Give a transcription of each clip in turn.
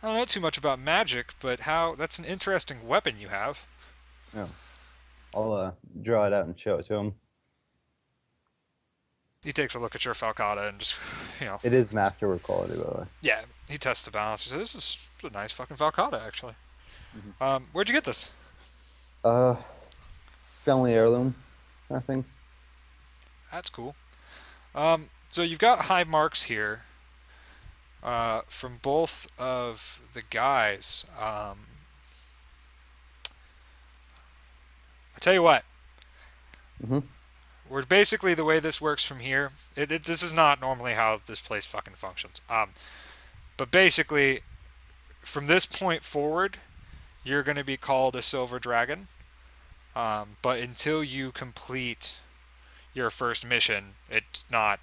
I don't know too much about magic, but that's an interesting weapon you have. Yeah. I'll draw it out and show it to him. He takes a look at your falcata and just, you know, It is masterwork quality, by the way. yeah, he tests the balance. He says, "This is a nice fucking falcata, actually." Mhm. Where'd you get this? Uh, family heirloom, I think. That's cool. So you've got high marks here from both of the guys. I tell you what, Hmm. we're basically the way this works from here. This is not normally how this place fucking functions. But basically, from this point forward, you're going to be called a silver dragon. But until you complete your first mission, it's not.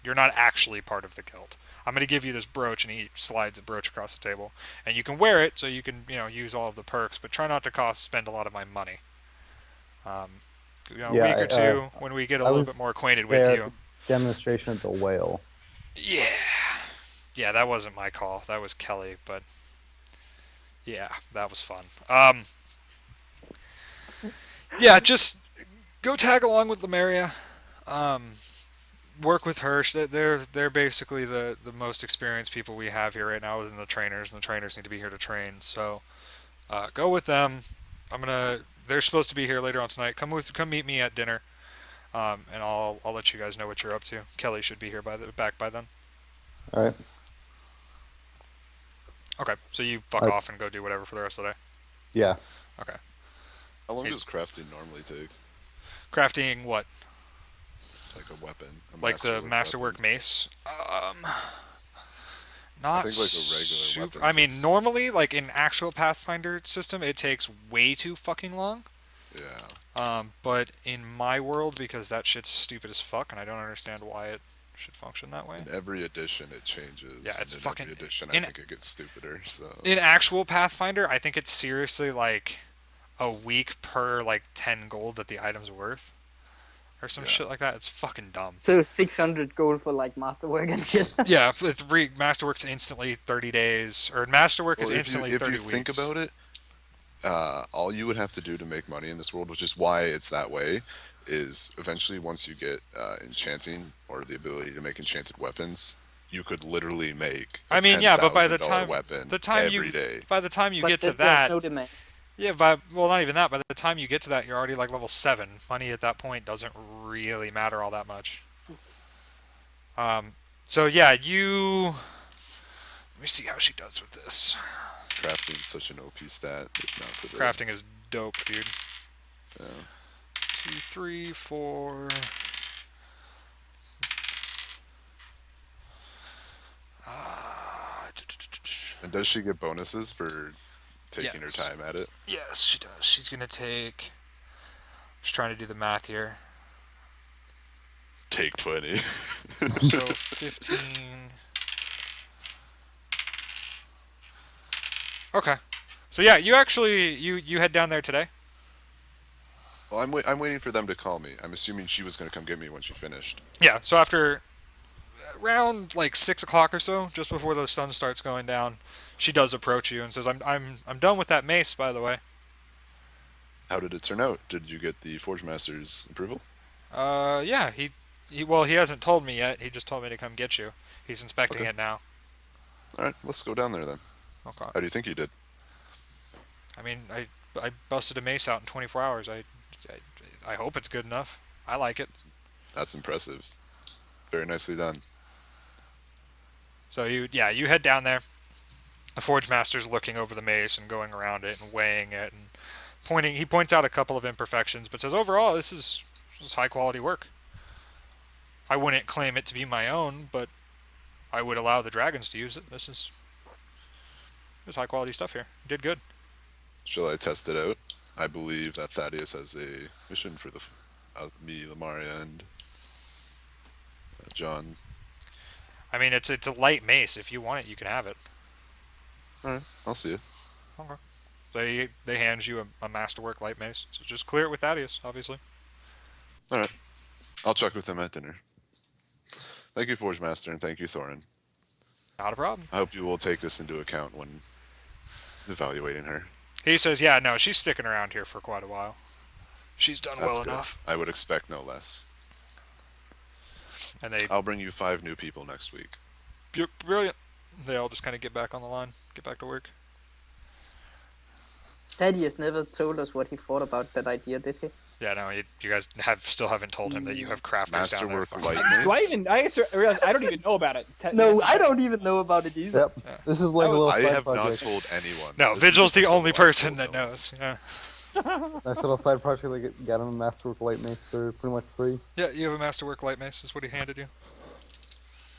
You're not actually part of the guild. I'm going to give you this brooch, and he slides a brooch across the table, and you can wear it so you can use all of the perks, but try not to spend a lot of my money. Um, a Yeah, week or two when we get a I little bit more was acquainted with there at you. the demonstration at the whale. Yeah, yeah, that wasn't my call. That was Kelly, but yeah, that was fun. Yeah, just go tag along with Lemuria. Um, Work with her. They're basically the most experienced people we have here right now, than the trainers, and the trainers need to be here to train. So go with them. I'm gonna. They're supposed to be here later on tonight. Come meet me at dinner, and I'll let you guys know what you're up to. Kelly should be here back by then. All right. Okay, so you fuck I, off and go do whatever for the rest of the day. yeah. Okay. How long Hey, does crafting normally take? crafting what? Like a weapon, a Like the masterwork masterwork weapon? mace? I Not think like a regular super. weapon I mean, takes. normally, like in actual Pathfinder system, it takes way too fucking long. Yeah. But in my world, because that shit's stupid as fuck, and I don't understand why it should function that way. In every edition it Yeah, changes, it's and in fucking every edition I in think it gets stupider. So in actual Pathfinder. I think it's seriously like a week per like 10 gold that the item's worth, or some yeah. shit like that. It's fucking dumb. So 600 gold for like masterwork and shit. Yeah, Masterwork's instantly 30 days, or Masterwork is Well, if you instantly if you 30 think weeks. about it, all you would have to do to make money in this world, which is why it's that way, is eventually once you get enchanting or the ability to make enchanted weapons, you could literally make a I mean, ten yeah, but thousand dollar weapon every day. by the time you But get to there's that, no demand. yeah, well, not even that. By the time you get to that, you're already like level 7. Money at that point doesn't really matter all that much. Um, so yeah, you. Let me see how she does with this. Crafting's such an OP stat, if not for the Crafting is dope, dude. uh, 2, 3, 4. Uh, and does she get bonuses for taking her yes. time at it? Yes, she does. She's gonna take. Just trying to do the math here. Take 20. So 15. Okay. So yeah, you head down there today. Well, I'm waiting for them to call me. I'm assuming she was going to come get me when she finished. Yeah. So after around like 6 o'clock or so, just before the sun starts going down, she does approach you and says, "I'm done with that mace, by the way." How did it turn out? Did you get the Forge Master's approval? Yeah. Well, he hasn't told me yet. He just told me to come get you. He's inspecting Okay. it now. All right, let's go down there then. Okay. How do you think you did? I mean, I busted a mace out in 24 hours. I hope it's good enough. I like it. That's impressive. Very nicely done. So you head down there. The Forge Master's looking over the mace and going around it and weighing it and pointing. He points out a couple of imperfections, but says overall this is high quality work. I wouldn't claim it to be my own, but I would allow the dragons to use it. This is high quality stuff here. You did good. Shall I test it out? I believe that Thaddeus has a mission for the me, Lamaria, and John. I mean, it's a light mace. If you want it, you can have it. All right, I'll see you. Okay. They hand you a masterwork light mace. So just clear it with Thaddeus, obviously. All right, I'll check with him at dinner. Thank you, Forge Master, and thank you, Thorin. Not a problem. I hope you will take this into account when evaluating her. He says, yeah, no, she's sticking around here for quite a while. She's done That's well good. enough. I would expect no less. And they, I'll bring you 5 new people next week. brilliant. They all just kind of get back on the line, get back to work. Thaddeus never told us what he thought about that idea, did he? Yeah, no, you guys still haven't told him that you have crafters down there. Masterwork light Do I mace. even? I realize I don't even know about it. No, I don't even know about it either. Yep. Yeah. This is like a little I side have not project. told anyone. No, This is Vigil's the just only something I've person told that no one. knows. Yeah. Nice little side project. Like got him a Masterwork Light Mace for pretty much free. Yeah, you have a Masterwork Light Mace, is what he handed you.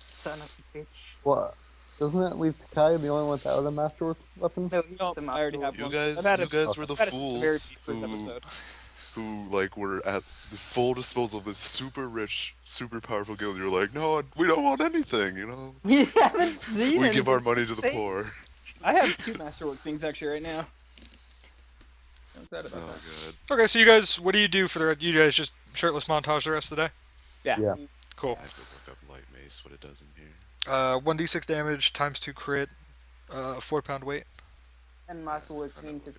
Son of a bitch. Well, doesn't that leave Takai the only one without a Masterwork weapon? No, he's No, a I already have master. You one. guys, I've had you a- guys were the I've had a very fools first episode. who like were at the full disposal of this super rich, super powerful guild. You're like, no, we don't want anything. You know, We haven't seen we give our anything. money to the Say- poor. I have 2 Masterwork things actually right now. I'm sad Oh about that. god. Okay, so you guys, what do you do for the? You guys just shirtless montage the rest of the day? Yeah. Yeah. Cool. I have to look up light mace, what it does in here. 1d6 damage times 2 crit, 4-pound weight. And masterwork means it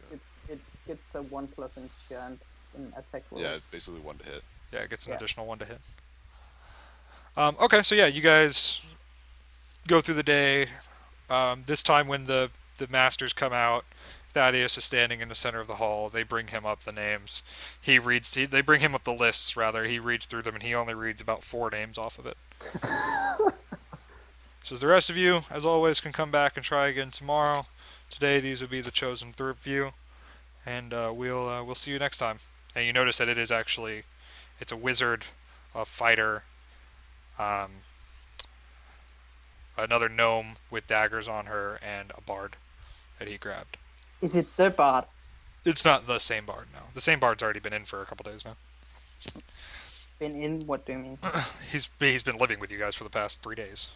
gets a 1+ enchant in attack roll. Yeah, basically 1 to hit. Yeah, it gets an Yeah. additional 1 to hit. Okay, so yeah, you guys go through the day. This time when the masters come out, Thaddeus is standing in the center of the hall. They bring him up the names. They bring him up the lists, rather. He reads through them, and he only reads about 4 names off of it. Says the rest of you, as always, can come back and try again tomorrow. Today, these will be the chosen few, and we'll see you next time. And you notice that it's a wizard, a fighter, another gnome with daggers on her, and a bard that he grabbed. Is it the bard? It's not the same bard, no. The same bard's already been in for a couple days now. Been in? What do you mean? He's been living with you guys for the past 3 days.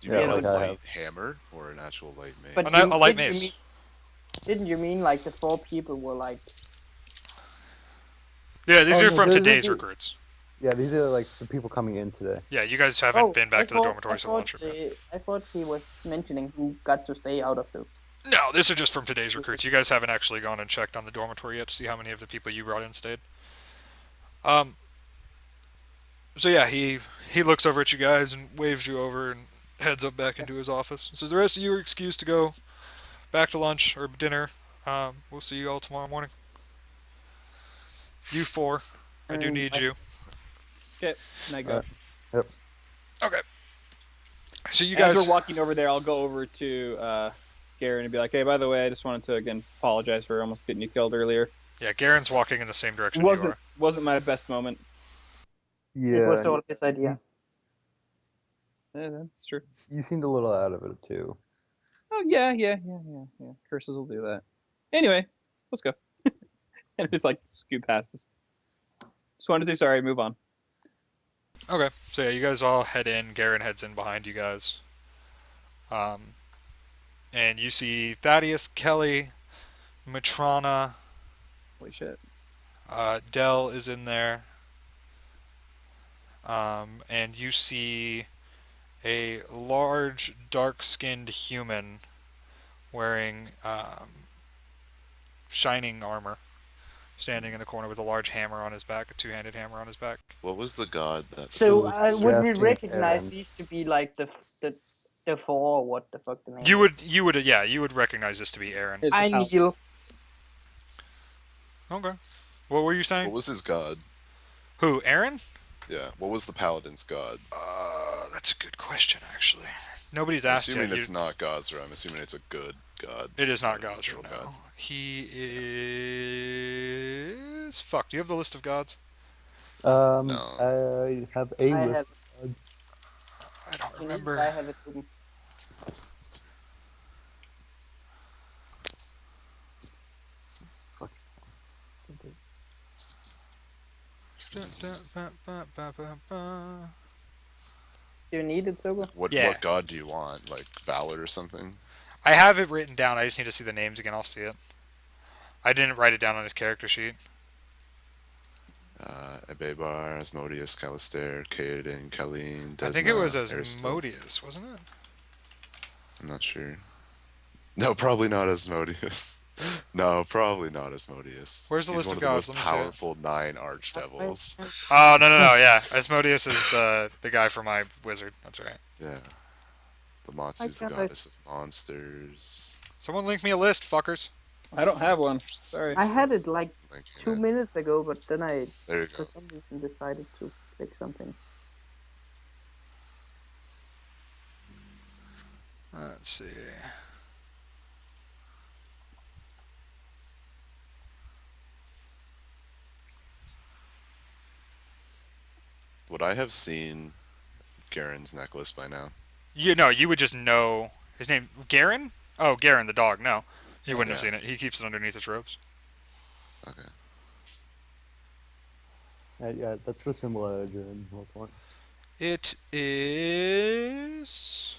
Do you Yeah, mean like a I light have. hammer or an actual light mace? But A light didn't mace. Didn't you mean like the 4 people were like? Yeah, these Oh, are no, from those are today's the- recruits. Yeah, these are like the people coming in today. Yeah, you guys haven't been back to the I dormitories or thought, lunchroom yet. I thought he was mentioning who got to stay out of the. No, this is just from today's recruits. You guys haven't actually gone and checked on the dormitory yet to see how many of the people you brought in stayed. So yeah, he looks over at you guys and waves you over and heads up back into his office. Says the rest of you are excused to go back to lunch or dinner. We'll see you all tomorrow morning. You 4, I do need you. Okay, and I go. Okay. So you And as guys. we're walking over there, I'll go over to Garen and be like, "Hey, by the way, I just wanted to again apologize for almost getting you killed earlier. Yeah, Garen's walking in the same direction It you wasn't are. wasn't my best moment. Yeah, It was all his idea. Yeah, that's true. you seemed a little out of it too. Oh yeah. Curses will do that. Anyway, let's go." And just like scoot past us. Just wanted to say sorry. Move on. Okay, so yeah, you guys all head in. Garen heads in behind you guys. And you see Thaddeus, Kelly, Matrona, Holy shit. Dell is in there. And you see a large, dark-skinned human wearing shining armor, standing in the corner with a large hammer on his back, a 2-handed hammer on his back. What was the god that? So Ooh, would we yes, it's recognize Aaron. these to be like the 4 or what the fuck the name? You is? you would recognize this to be Aaron. It's I a pal- kneel. Okay. What were you What saying? was his god? Who, Aaron? Yeah, what was the paladin's god? That's a good question, actually. Nobody's I'm asked assuming yet. it's not God's, or I'm assuming it's a good god. It is not Not a God's, neutral god. no. He is... Fuck, do you have the list of gods? No. I have a I list. have. I don't I remember. have it open. Do you need it, Sogo? What Yeah. what god do you want? Like Valor or something? I have it written down. I just need to see the names again. I'll see it. I didn't write it down on his character sheet. Ebebar, Asmodeus, Calistair, Kaeden, Kaleen, Desna, I think it was Aristil. Asmodeus, wasn't it? I'm not sure. No, probably not Asmodeus. No, probably not Asmodeus. Where's the He's list one of of the gods? most Let me see it. powerful 9 archdevils. Oh no, yeah. Asmodeus is the guy for my wizard. That's right. Yeah. The I Matsu's the can't. goddess of monsters. Someone link me a list, fuckers. I don't have one. Sorry. I had it like Linking 2 minutes ago, but then I, There you for go. some reason, decided to click something. Let's see. Would I have seen Garen's necklace by now? You would just know his name. Garen? Oh, Garen the dog. No, you wouldn't have Yeah. seen it. He keeps it underneath his robes. Okay. Yeah, that's the symbol of Jaren. It is.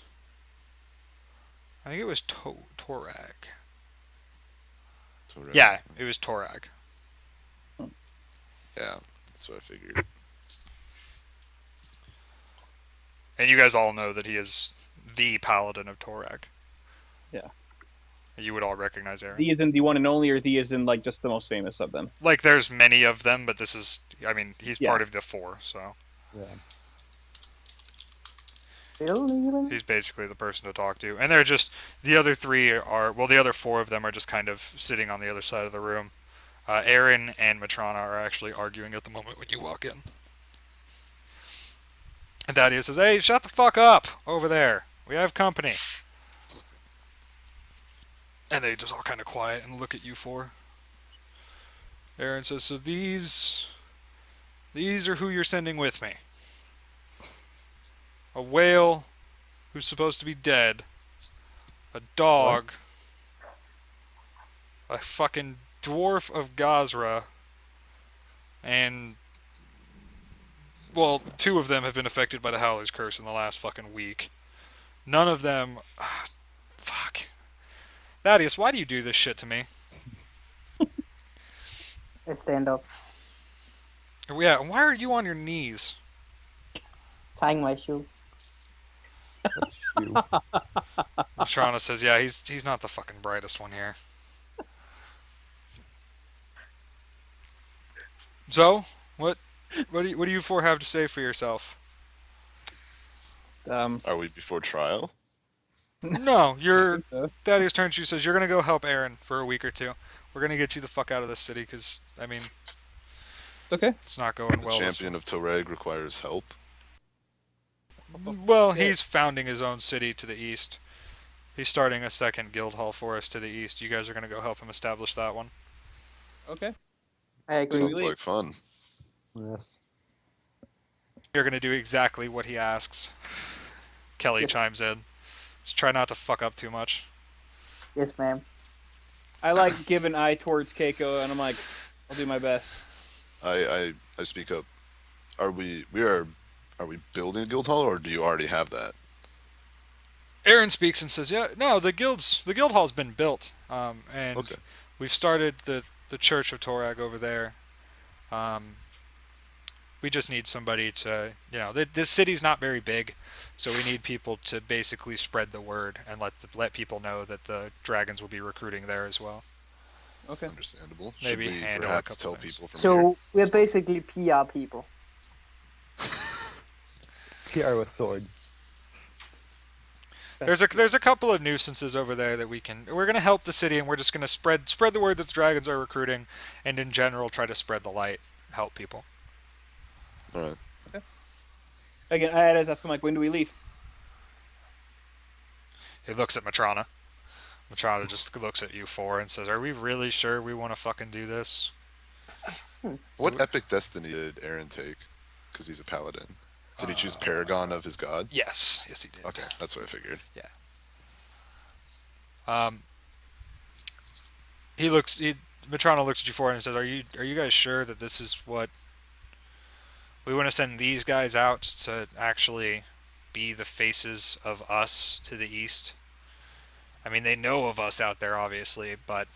I think it was Torag. Torag. Yeah, it was Torag. Yeah, that's what I figured. And you guys all know that he is the paladin of Torag. Yeah. You would all recognize Aaron. The is in the one and only, or the is in like just the most famous of them. Like, there's many of them, but this is. I mean, he's Yeah. part of the 4, so Yeah. Still even? he's basically the person to talk to. And they're just the other 3 are the other 4 of them are just kind of sitting on the other side of the room. Aaron and Matrona are actually arguing at the moment when you walk in. And Thaddeus says, "Hey, shut the fuck up over there. We have company." And they just all kind of quiet and look at you 4. Aaron says, "So these are who you're sending with me. A whale who's supposed to be dead, a dog, a fucking dwarf of Gazra, and, well, 2 of them have been affected by the Howler's Curse in the last fucking week. None of them... fuck. Thaddeus, why do you do this shit to me? I stand up, Yeah, and why are you on your knees?" tying my shoe. That's you. Matrona says, "Yeah, he's not the fucking brightest one here." So, what do you 4 have to say for yourself? Are we before trial? No, you're So, Thaddeus turns to you and says, "You're gonna go help Aaron for a week or 2. We're gonna get you the fuck out of this city because I mean it's okay. it's not going The well." champion of Toreg requires help. Well, he's founding his own city to the east. He's starting a second guild hall for us to the east. You guys are gonna go help him establish that one. Okay. I agree. Sounds Really? like fun. Yes. You're gonna do exactly what he asks. Kelly Yes. chimes in. Just try not to fuck up too much. Yes, ma'am. I like give an eye towards Keiko, and I'm like, I'll do my best. I speak up. Are we building a guild hall, or do you already have that? Aaron speaks and says, "Yeah, no, the guild hall's been built, and Okay. we've started the Church of Torag over there. We just need somebody to, this city's not very big, so we need people to basically spread the word and let people know that the dragons will be recruiting there as well." Okay. Understandable. Maybe Should we handle a perhaps couple tell things. people from So here? we're basically PR people. PR with swords. There's a couple of nuisances over there that we're gonna help the city, and we're just gonna spread the word that the dragons are recruiting, and in general try to spread the light, help people. All right. Again, I had to ask him like, when do we leave? He looks at Matrona. Matrona just looks at you 4 and says, "Are we really sure we want to fucking do this?" What epic destiny did Aaron take? Because he's a paladin. Did he choose Paragon of his god? Yes, he did. Okay, that's what I figured. Matrona looks at you 4 and says, "Are you guys sure that this is what we want to send these guys out to actually be the faces of us to the east? I mean, they know of us out there, obviously, but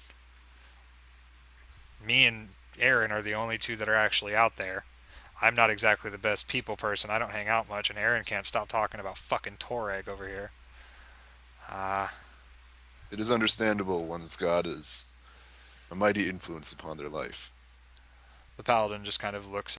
me and Aaron are the only 2 that are actually out there. I'm not exactly the best people person. I don't hang out much, and Aaron can't stop talking about fucking Toreg over here. It is understandable one's god is a mighty influence upon their life. The paladin just kind of looks